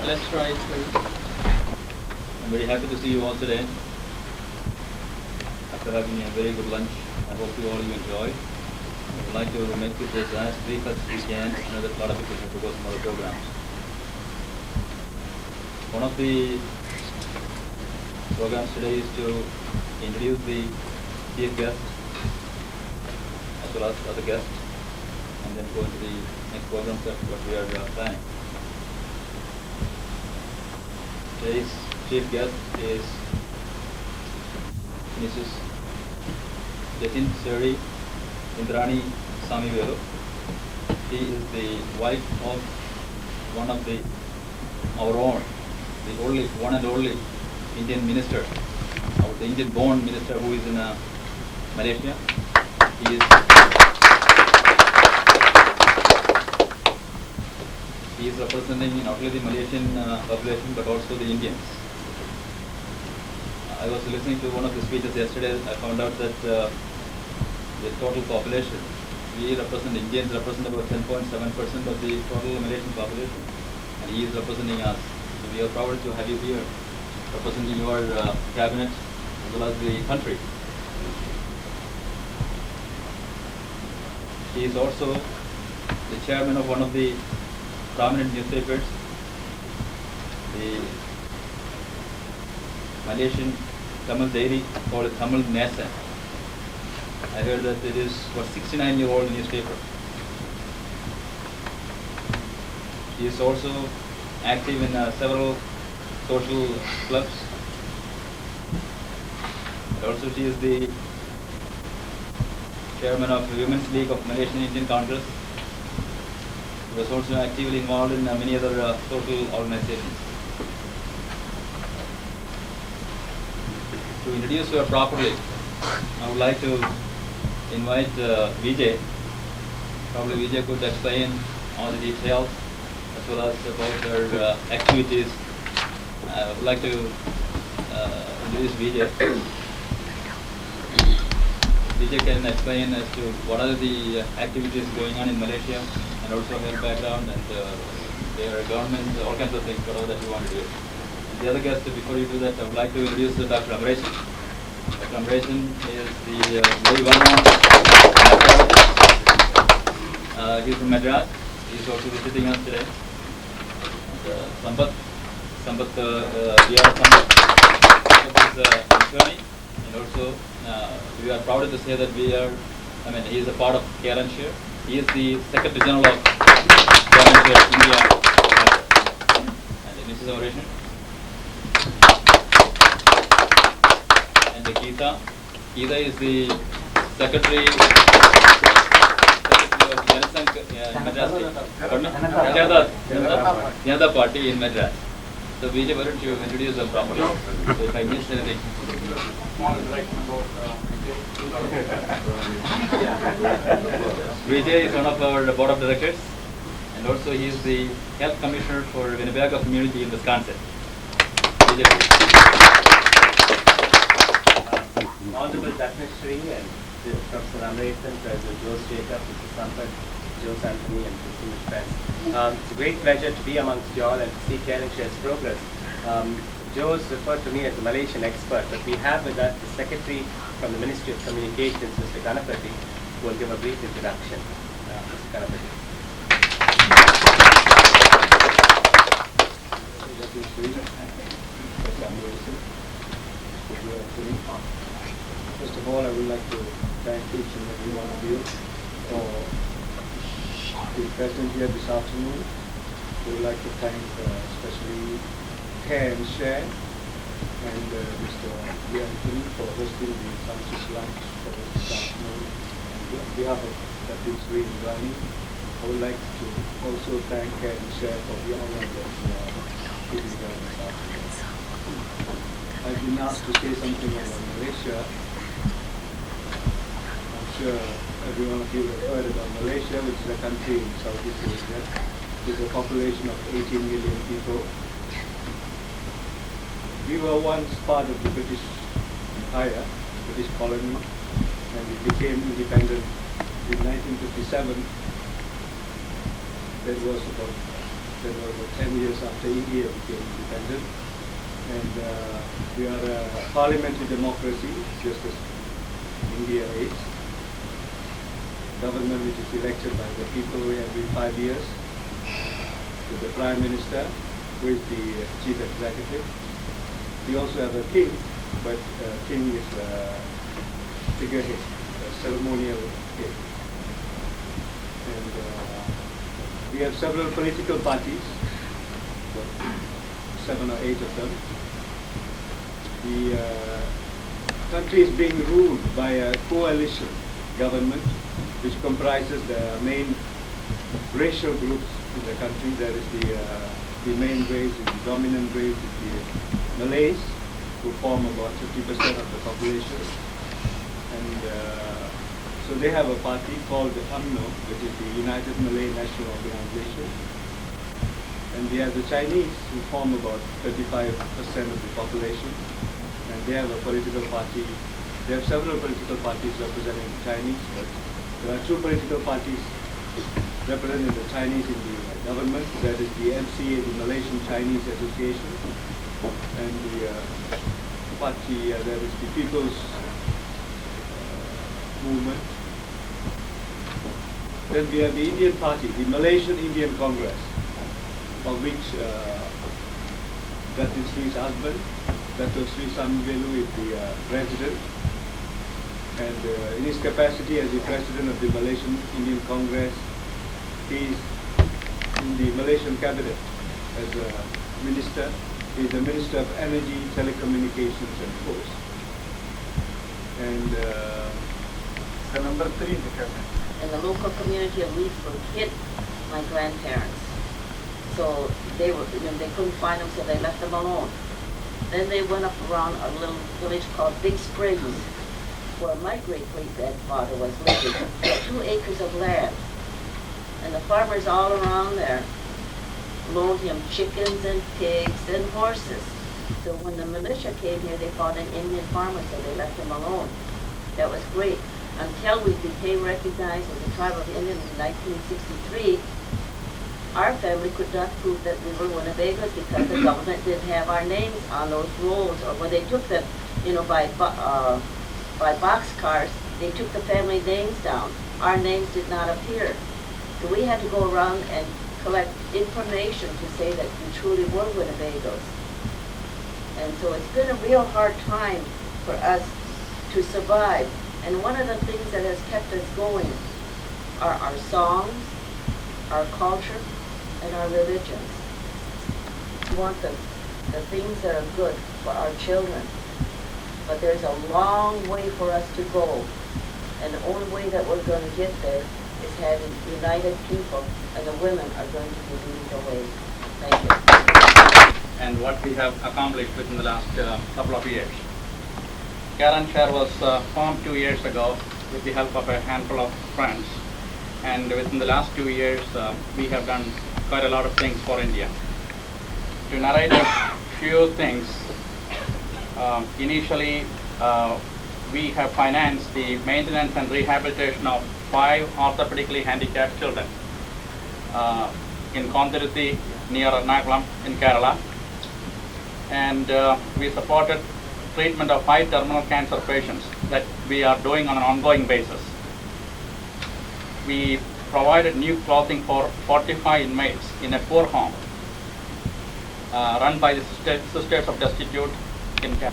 Let's try to. I'm very happy to see you all today. After having a very good lunch, I hope you all enjoy. I would like to make this as brief as we can. I know that a lot of people have to go to some other programs. One of the programs today is to introduce the chief guest as well as other guests, and then go into the next program that what we are planning. Today's chief guest is Mrs. Jatin Seri Indrani Samiveru. She is the wife of one of our own, the only one and only Indian minister, or the Indian-born minister who is in Malaysia. He is representing not only the Malaysian population but also the Indians. I was listening to one of the speeches yesterday. I found out that the total population, Indians represent about 10.7% of the total Malaysian population, and he is representing us. So we are proud to have you here, representing your cabinet as well as the country. He is also the chairman of one of the prominent newspapers, the Malaysian Tamil daily called Tamil Nation. I heard that it is for 69-year-old newspaper. He is also active in several social clubs. And also she is the chairman of the Women's League of Malaysian Indian Congress. He was also actively involved in many other social organizations. To introduce her properly, I would like to invite Vijay. Probably Vijay could explain all the details as well as about her activities. I would like to introduce Vijay. Vijay can explain as to what are the activities going on in Malaysia and also her background and their government, all kinds of things, whatever that you want to do. The other guest, before you do that, I would like to introduce Dr.V.R.S. Dr. V.R.S. is the very well-known nephrologist. He's from Madras. He's also visiting us today. Sampath, V.R.S.Sampath is an attorney, and also we are proud to say that he is a part of Kalaignar. He is the Secretary General of Kalaignar, India. And this is our oration. And Geeta is the Secretary of Canada Party in Madras. So Vijay, why don't you introduce them properly? So if I missed anything. Vijay is one of our board of directors, and also he is the health commissioner for Winnebago community in Wisconsin. Vijay. Honorable Dr.V.R.S. and Professor Amratan, President Jose Jacob, Mr. Sampath, Jose Anthony, and distinguished friends. It's a great pleasure to be amongst you all and to see Kalaigna's progress. Joe is referred to me as a Malaysian expert, but we have with us the Secretary from the Ministry of Communications, Mr. Ganapati, who will give a brief introduction. Mr. Ganapati. First of all, I would like to thank each and every one of you for being present here this afternoon. We would like to thank especially Care and Share and Mr. Anthony for hosting the Sunset lunch for us this afternoon. And on behalf of Dr.V.R.S. Indrani, I would like to also thank Care and Share for the honor of giving here this afternoon. I've been asked to say something about Malaysia. I'm sure every one of you have heard about Malaysia, which is a country in Southeast Asia with a population of 18 million people. We were once part of the British Empire, British colony, and we became independent in 1957. That was about That was 10 years after India became independent. And we are a parliamentary democracy, just as India is. Government which is elected by the people every 5 years, with the Prime Minister, who is the Chief Executive. We also have a king, but king is a figurehead, a ceremonial head. And we have several political parties, 7 or 8 of them. The country is being ruled by a coalition government which comprises the main racial groups in the country. There is the main race, the dominant race is the Malays, who form about 50% of the population. And so they have a party called the UMNO, which is the United Malay National Organization. And we have the Chinese, who form about 35% of the population. And they have a political party. They have several political parties representing the Chinese, but there are 2 political parties representing the Chinese in the government. That is the MCA, the Malaysian Chinese Association, and the party, that is the People's Movement. Then we have the Indian Party, the Malaysian Indian Congress, of which Dr. Sri's husband, Dr.V.R.S. Sampath, is the president. And in his capacity as the president of the Malaysian Indian Congress, he is in the Malaysian cabinet as a minister. He is the Minister of Energy, Telecommunications and Post. And The number 3 in the cabinet. In the local community of Leafwood hit my grandparents. So they couldn't find them, so they left them alone. Then they went up around a little village called Big Springs, where my great-great-grandfather was living. He had 2 acres of land. And the farmers all around there loaned him chickens and pigs and horses. So when the militia came here, they found an Indian farmer, so they left him alone. That was great. Until we became recognized as a tribe of Indians in 1963, our family could not prove that we were Winnebagos because the government didn't have our names on those rolls, or when they took them, by boxcars, they took the family names down. Our names did not appear. So we had to go around and collect information to say that we truly were Winnebagos. And so it's been a real hard time for us to survive. And one of the things that has kept us going are our songs, our culture, and our religions. We want the things that are good for our children. But there's a long way for us to go. And the only way that we're going to get there is having united people, and the women are going to be leading the way. Thank you. And what we have accomplished within the last couple of years. Canara Share was formed 2 years ago with the help of a handful of friends. And within the last 2 years, we have done quite a lot of things for India. To narrate a few things, initially we have financed the maintenance and rehabilitation of 5 orthopedically handicapped children in Kondiruthi near Ernakulam in Kerala. And we supported treatment of 5 terminal cancer patients that we are doing on an ongoing basis. We provided new clothing for 45 inmates in a poor home run by the Sisters of Destitute in Kerala.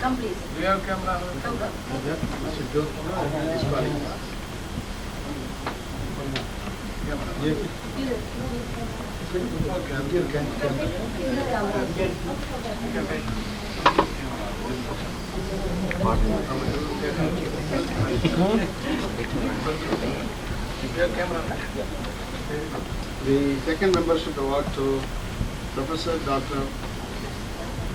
Come please. Do you have camera? Come. The second membership award to Professor Dr.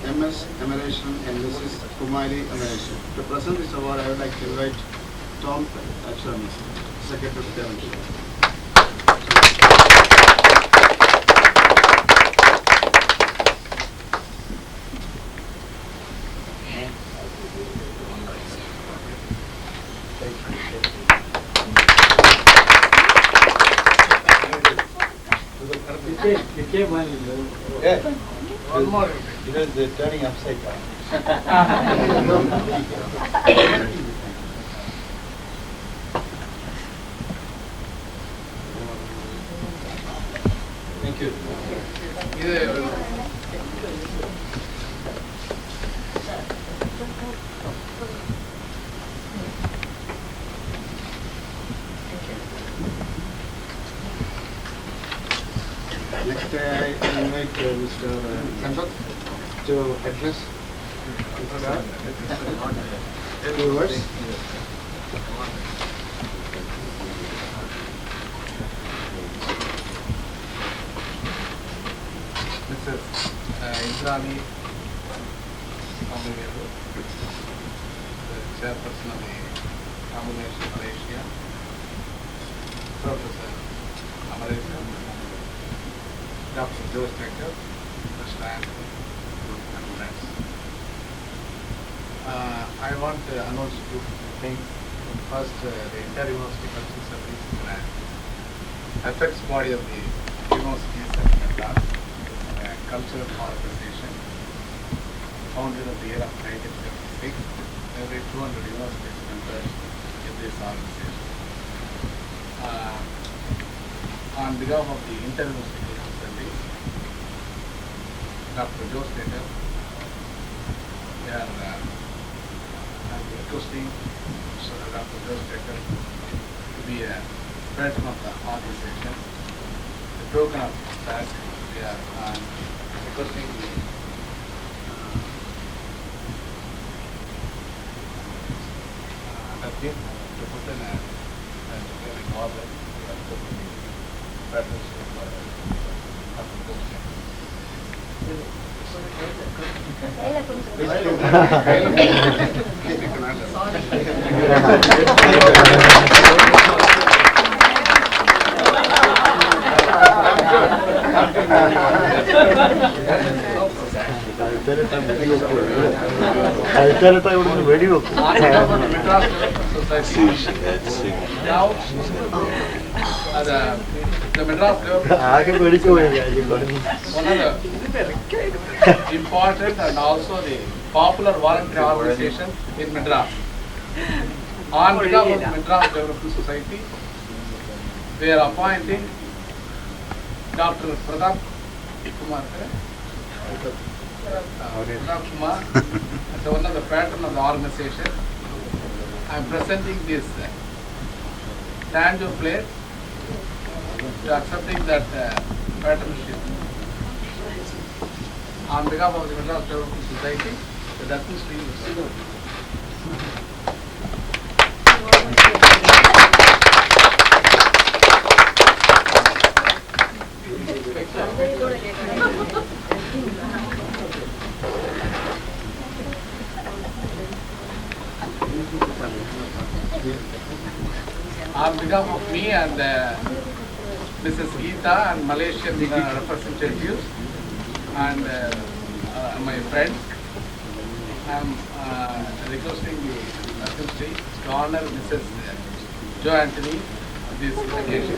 M.S. Emeration and Mrs. Kumari Emeration. To present this award, I would like to invite Tom Achram, Secretary of State. It came one. Yeah. One more. It is turning upside down. Thank you. Next, I invite Mr. Sampath to address. Two words. Mrs. Indrani Sampath, the chairperson of the Combination Malaysia, Professor American, Dr. J.V.R.S.Sampath, Mr. Anthony, and friends. I want to announce two things. First, the Inter-University Cultural Service affects body of the university is Madras, a cultural organization founded in the year of 1956. Every 200 universities members in this organization. On behalf of the Inter-University Cultural Service, Dr. J.V.R.S.Sampath, we are requesting Dr. J.V.R.S.Sampath to be a patron of the organization. The token of that, we are requesting the to put in a model patronship video. Now, the Madras government, one of the important and also the popular voluntary organization in Madras. On behalf of the Madras Development Society, we are appointing Dr. Pradap Kumar as one of the patron of the organization. I am presenting this tangible plate to accepting that patronship. On behalf of the Madras Development Society, the Dr. Sri. On behalf of me and Mrs. Geeta and Malaysian representatives and my friends, I am requesting the Assembly to honor Mrs. Jo Anthony this occasion.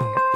Thank you.